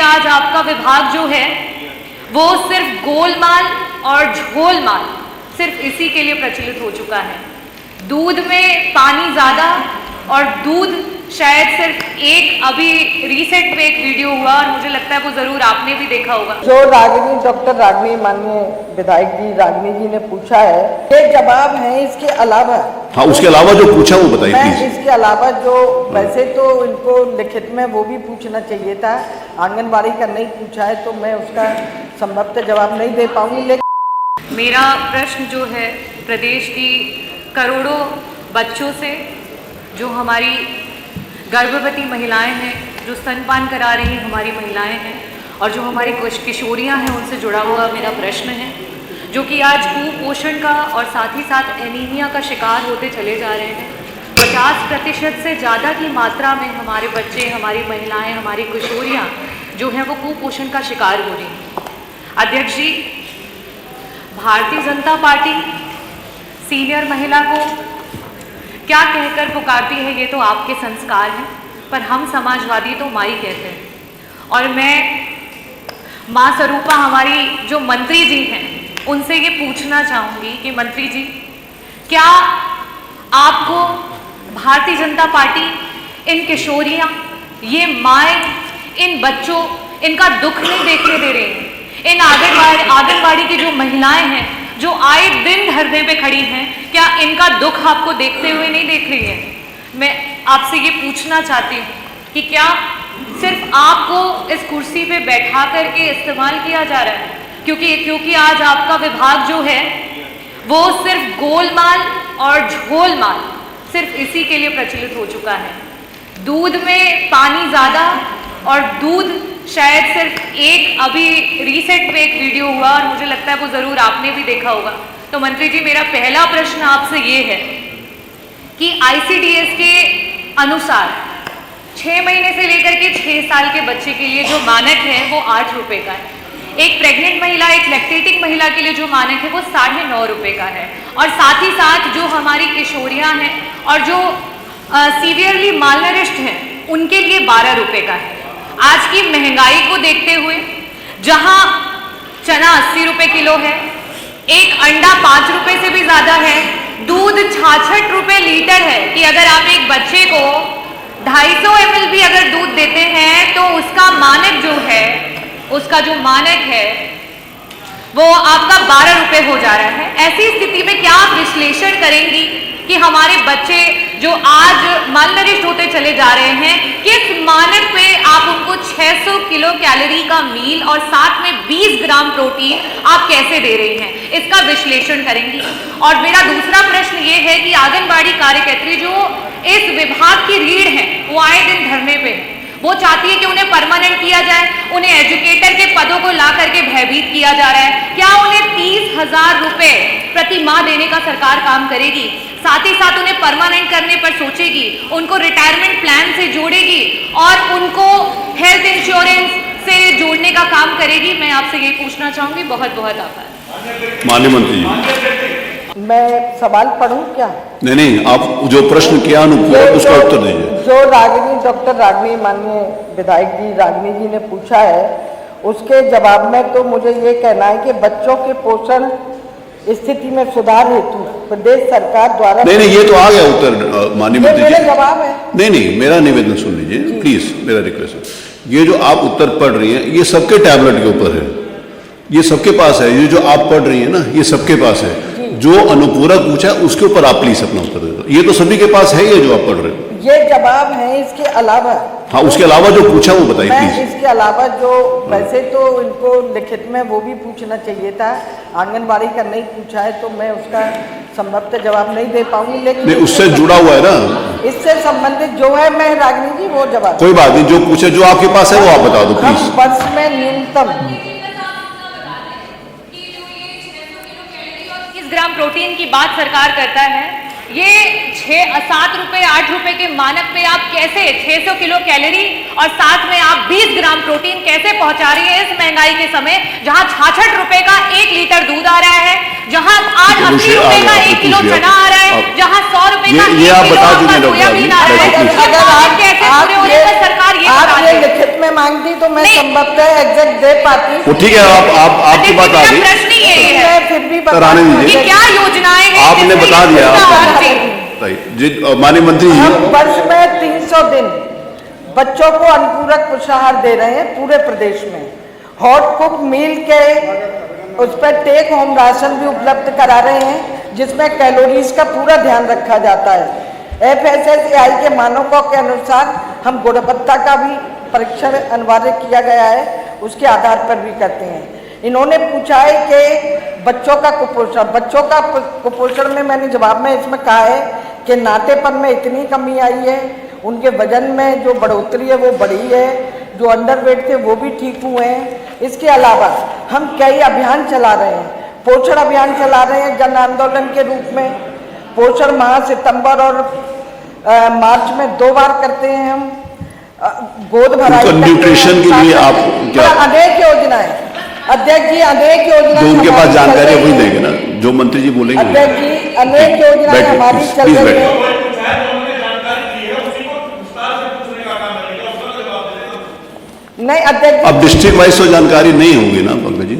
आज आपका विभाग जो है वो सिर्फ गोलमाल और झोलमाल सिर्फ इसी के लिए प्रचलित हो चुका है। दूध में पानी ज़्यादा और दूध शायद सिर्फ एक, अभी रिसेंट में एक वीडियो हुआ और मुझे लगता है वो ज़रूर आपने भी देखा होगा, जो रागिनी डॉक्टर रागिनी माननीय विधायक जी रागिनी जी ने पूछा है, ये जवाब है। इसके अलावा हाँ, उसके अलावा जो पूछा वो बताइए प्लीज। इसके अलावा जो वैसे तो इनको लिखित में वो भी पूछना चाहिए था, आंगनबाड़ी का नहीं पूछा है तो मैं उसका संभवतः जवाब नहीं दे पाऊंगी। लेकिन मेरा प्रश्न जो है प्रदेश की करोड़ों बच्चों से, जो हमारी गर्भवती महिलाएं हैं, जो स्तनपान करा रही हमारी महिलाएं हैं और जो हमारी किशोरियां हैं, उनसे जुड़ा हुआ मेरा प्रश्न है, जो कि आज कुपोषण का और साथ ही साथ एनीमिया का शिकार होते चले जा रहे हैं। 50% से ज़्यादा की मात्रा में हमारे बच्चे, हमारी महिलाएं, हमारी किशोरियां जो हैं वो कुपोषण का शिकार हो रही हैं। अध्यक्ष जी, भारतीय जनता पार्टी सीनियर महिला को क्या कहकर पुकारती है ये तो आपके संस्कार हैं, पर हम समाजवादी तो माई कहते हैं। और मैं माँ स्वरूपा हमारी जो मंत्री जी हैं उनसे ये पूछना चाहूँगी कि मंत्री जी, क्या आपको भारतीय जनता पार्टी इन किशोरियाँ, ये माएँ, इन बच्चों, इनका दुख नहीं देखने दे रही हैं? इन आंगनबाड़ी की जो महिलाएं हैं जो आए दिन धरने पे खड़ी हैं, क्या इनका दुख आपको देखते हुए नहीं देख रही है? मैं आपसे ये पूछना चाहती हूँ कि क्या सिर्फ आपको इस कुर्सी पे बैठा करके इस्तेमाल किया जा रहा है? क्योंकि आज आपका विभाग जो है वो सिर्फ गोलमाल और झोलमाल सिर्फ इसी के लिए प्रचलित हो चुका है। दूध में पानी ज़्यादा और दूध शायद सिर्फ एक, अभी रिसेंट में एक वीडियो हुआ और मुझे लगता है वो ज़रूर आपने भी देखा होगा। तो मंत्री जी, मेरा पहला प्रश्न आपसे ये है कि ICDS के अनुसार 6 महीने से लेकर के 6 साल के बच्चे के लिए जो मानक है वो 8 रुपये का है। एक प्रेग्नेंट महिला, एक लैक्टेटिंग महिला के लिए जो मानक है वो 9.5 रुपये का है। और साथ ही साथ जो हमारी किशोरियाँ हैं और जो सीवियरली मालनरिश्ड हैं उनके लिए 12 रुपये का है। आज की महंगाई को देखते हुए, जहां चना 80 रुपये किलो है, एक अंडा 5 रुपये से भी ज़्यादा है, दूध 66 रुपये लीटर है कि अगर आप एक बच्चे को 250 ml भी अगर दूध देते हैं तो उसका मानक जो है, उसका जो मानक है वो आपका 12 रुपये हो जा रहा है। ऐसी स्थिति में क्या आप विश्लेषण करेंगी कि हमारे बच्चे जो आज मालनरिश्ड होते चले जा रहे हैं, किस मानक पे आप उनको 600 किलो कैलोरी का मील और साथ में 20 ग्राम प्रोटीन आप कैसे दे रही हैं, इसका विश्लेषण करेंगी? और मेरा दूसरा प्रश्न ये है कि आंगनबाड़ी कार्यकर्त्री जो इस विभाग की रीढ़ है वो आए दिन धरने पे, वो चाहती है कि उन्हें परमानेंट किया जाए, उन्हें एजुकेटर के पदों को ला करके भयभीत किया जा रहा है। क्या उन्हें 30,000 रुपये प्रति माह देने का सरकार काम करेगी? साथ ही साथ उन्हें परमानेंट करने पर सोचेगी, उनको रिटायरमेंट प्लान से जोड़ेगी और उनको हेल्थ इंश्योरेंस से जोड़ने का काम करेगी? मैं आपसे ये पूछना चाहूँगी। बहुत बहुत आभार। माननीय मंत्री जी, मैं सवाल पढ़ूं क्या? नहीं, आप जो प्रश्न किया उसका उत्तर दीजिए। जो रागिनी डॉक्टर रागिनी माननीय विधायक जी रागिनी जी ने पूछा है उसके जवाब में तो मुझे ये कहना है कि बच्चों के पोषण स्थिति में सुधार हेतु प्रदेश सरकार द्वारा नहीं, ये तो आ गया उत्तर माननीय मंत्री जी। मेरा जवाब है। नहीं, मेरा निवेदन सुन लीजिए प्लीज, मेरा रिक्वेस्ट है। ये जो आप उत्तर पढ़ रही हैं ये सबके टैबलेट के ऊपर है, ये सबके पास है। ये जो आप पढ़ रही हैं ना ये सबके पास है। जो अनुपूरक पूछा उसके ऊपर आप प्लीज अपना उत्तर दे दो। ये तो सभी के पास है, ये जो आप पढ़ रहे हो ये जवाब है। इसके अलावा हाँ, उसके अलावा जो पूछा वो बताइए प्लीज। इसके अलावा जो वैसे तो इनको लिखित में वो भी पूछना चाहिए था, आंगनबाड़ी का नहीं पूछा है तो मैं उसका संभवतः जवाब नहीं दे पाऊंगी। लेकिन उससे जुड़ा हुआ है ना, इससे संबंधित जो है मैं रागिनी जी वो जवाब, कोई बात नहीं, जो पूछे जो आपके पास है वो आप बता दो प्लीज। वर्ष में न्यूनतम ग्राम प्रोटीन की बात सरकार करता है, ये 7 रुपये 8 रुपये के मानक पे आप कैसे 600 किलो कैलोरी और साथ में आप 20 ग्राम प्रोटीन कैसे पहुंचा रही है इस महंगाई के समय, जहां 66 रुपये का 1 लीटर दूध आ रहा है, जहाँ 80 रुपये का 1 किलो चना आ रहा है, जहाँ 100 रुपये का 1 किलो सोयाबीन आ रहा है। अगर आप कैसे पूरे होने पर सरकार ये लिखित में मांगती तो मैं नहीं। संभवतः एग्जैक्ट दे पाती। वो ठीक है, आपकी बात आ गई। प्रश्न ही यही है मैं फिर भी बता कराने दूं। दीजिए। कि क्या योजनाएं हैं आपने जिससे बता दिया, इसका आप- हल जी। जी माननीय मंत्री जी, हम वर्ष में 300 दिन बच्चों को अनुपूरक पोषाहार दे रहे हैं पूरे प्रदेश में। हॉट कुक मील के उस पर टेक होम राशन भी उपलब्ध करा रहे हैं, जिसमें कैलोरीज का पूरा ध्यान रखा जाता है। FSSAI के मानकों के अनुसार हम गुणवत्ता का भी परीक्षण अनिवार्य किया गया है, उसके आधार पर भी करते हैं। इन्होंने पूछा है कि बच्चों का कुपोषण में मैंने जवाब में इसमें कहा है कि नाटेपन में इतनी कमी आई है, उनके वजन में जो बढ़ोतरी है वो बढ़ी है, जो अंडरवेट थे वो भी ठीक हुए हैं। इसके अलावा हम कई अभियान चला रहे हैं, पोषण अभियान चला रहे हैं जन आंदोलन के रूप में। पोषण माह सितंबर और मार्च में 2 बार करते हैं हम। गोद भराई उनका न्यूट्रिशन के लिए आप क्या, अनेक योजनाएं अध्यक्ष जी, अनेक योजनाएं जो उनके पास हमारी जानकारी है चल वही रही देंगे ना, जो मंत्री जी बोलेंगे। अध्यक्ष जी, अनेक योजनाएं बैठिए, हमारी प्लीज, चल प्लीज रही बैठिए। है। नहीं अध्यक्ष अब जी, डिस्ट्रिक्ट वाइज तो जानकारी नहीं होगी ना पंकज जी।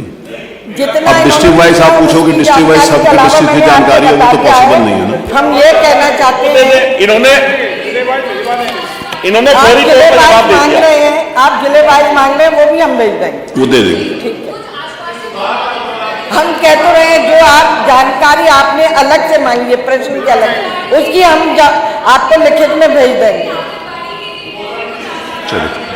जितना अब डिस्ट्रिक्ट वाइज आप पूछोगे, डिस्ट्रिक्ट वाइज सबके डिस्ट्रिक्ट की जानकारी है, वो तो पॉसिबल नहीं है ना। हम ये कहना चाहते हैं, इन्होंने आप फौरी तौर जिले पर वाइज जवाब दे मांग दिया। रहे हैं, आप जिले वाइज मांग रहे हैं, वो भी हम भेज देंगे। वो दे देंगे। ठीक है, हम कह तो रहे हैं जो आप जानकारी आपने अलग से मांगी है, प्रश्न की अलग, उसकी हम आपको लिखित में भेज देंगे। चलिए।